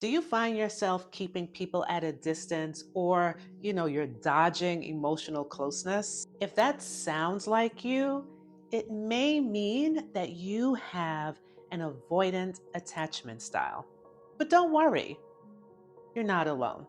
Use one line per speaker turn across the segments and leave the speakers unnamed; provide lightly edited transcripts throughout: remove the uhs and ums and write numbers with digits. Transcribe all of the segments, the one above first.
Do you find yourself keeping people at a distance or, you're dodging emotional closeness? If that sounds like you, it may mean that you have an avoidant attachment style. But don't worry, you're not alone.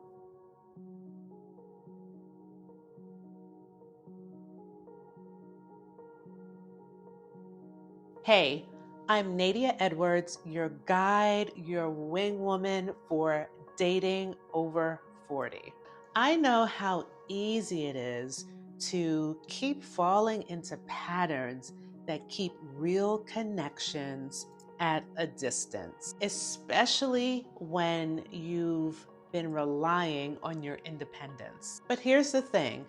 Hey, I'm Nadia Edwards, your guide, your wingwoman for dating over 40. I know how easy it is to keep falling into patterns that keep real connections at a distance, especially when you've been relying on your independence. But here's the thing,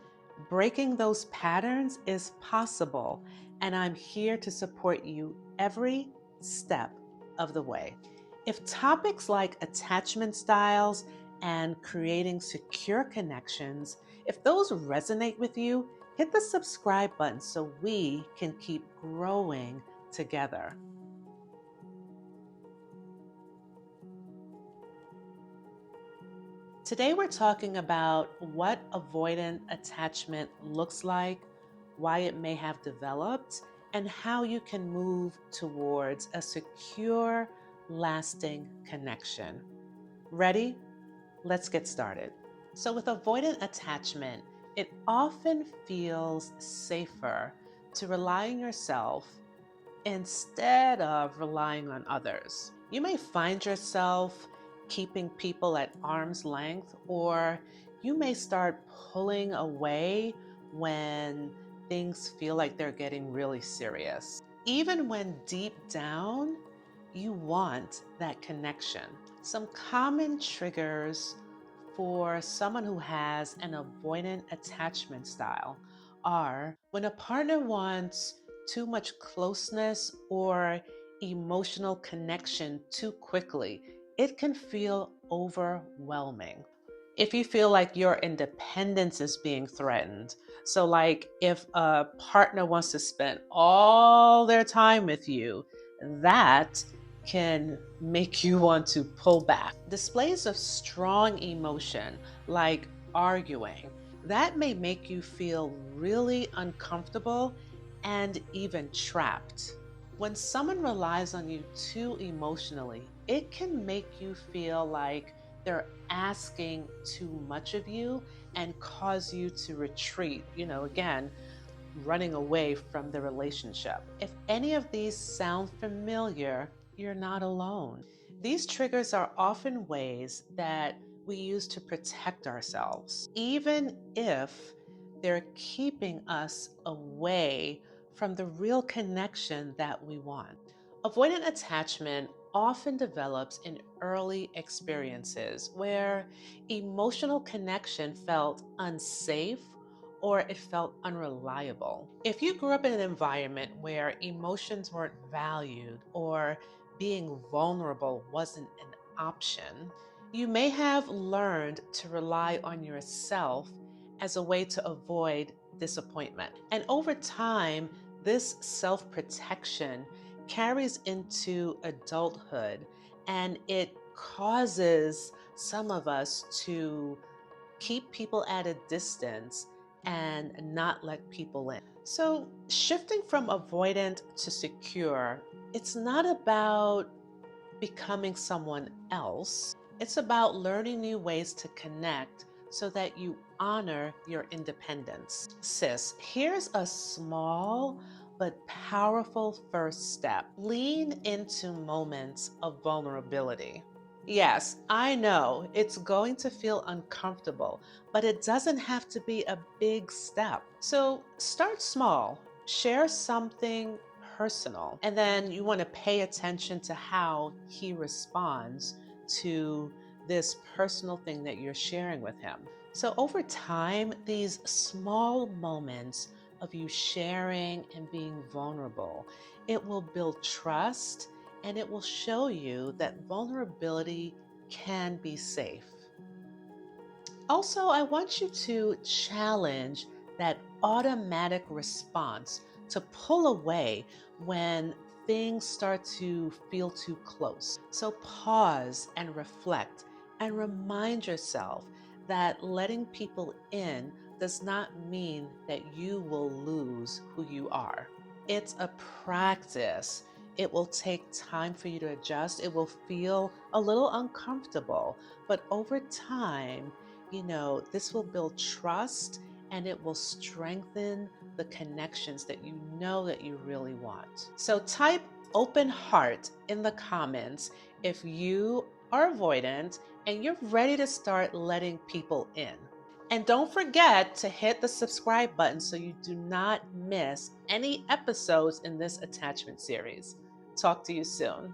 breaking those patterns is possible, and I'm here to support you every step of the way. If topics like attachment styles and creating secure connections, if those resonate with you, hit the subscribe button so we can keep growing together. Today, we're talking about what avoidant attachment looks like, why it may have developed, and how you can move towards a secure, lasting connection. Ready? Let's get started. So, with avoidant attachment, it often feels safer to rely on yourself instead of relying on others. You may find yourself keeping people at arm's length, or you may start pulling away when things feel like they're getting really serious. Even when deep down, you want that connection. Some common triggers for someone who has an avoidant attachment style are when a partner wants too much closeness or emotional connection too quickly. It can feel overwhelming. If you feel like your independence is being threatened, so like if a partner wants to spend all their time with you, that can make you want to pull back. Displays of strong emotion, like arguing, that may make you feel really uncomfortable and even trapped. When someone relies on you too emotionally, it can make you feel like they're asking too much of you and cause you to retreat, again, running away from the relationship. If any of these sound familiar, you're not alone. These triggers are often ways that we use to protect ourselves, even if they're keeping us away from the real connection that we want. Avoidant attachment often develops in early experiences where emotional connection felt unsafe or it felt unreliable. If you grew up in an environment where emotions weren't valued or being vulnerable wasn't an option, you may have learned to rely on yourself as a way to avoid disappointment. And over time, this self protection carries into adulthood and it causes some of us to keep people at a distance and not let people in. So, shifting from avoidant to secure, it's not about becoming someone else. It's about learning new ways to connect so that you honor your independence. Sis, here's a small but powerful first step. Lean into moments of vulnerability. Yes, I know it's going to feel uncomfortable, but it doesn't have to be a big step. So start small, share something personal, and then you want to pay attention to how he responds to this personal thing that you're sharing with him. So over time, these small moments of you sharing and being vulnerable, it will build trust and it will show you that vulnerability can be safe. Also, I want you to challenge that automatic response to pull away when things start to feel too close. So pause and reflect. And remind yourself that letting people in does not mean that you will lose who you are. It's a practice. It will take time for you to adjust. It will feel a little uncomfortable, but over time, this will build trust and it will strengthen the connections that you know that you really want. So type open heart in the comments if you are avoidant and you're ready to start letting people in. And don't forget to hit the subscribe button so you do not miss any episodes in this attachment series. Talk to you soon.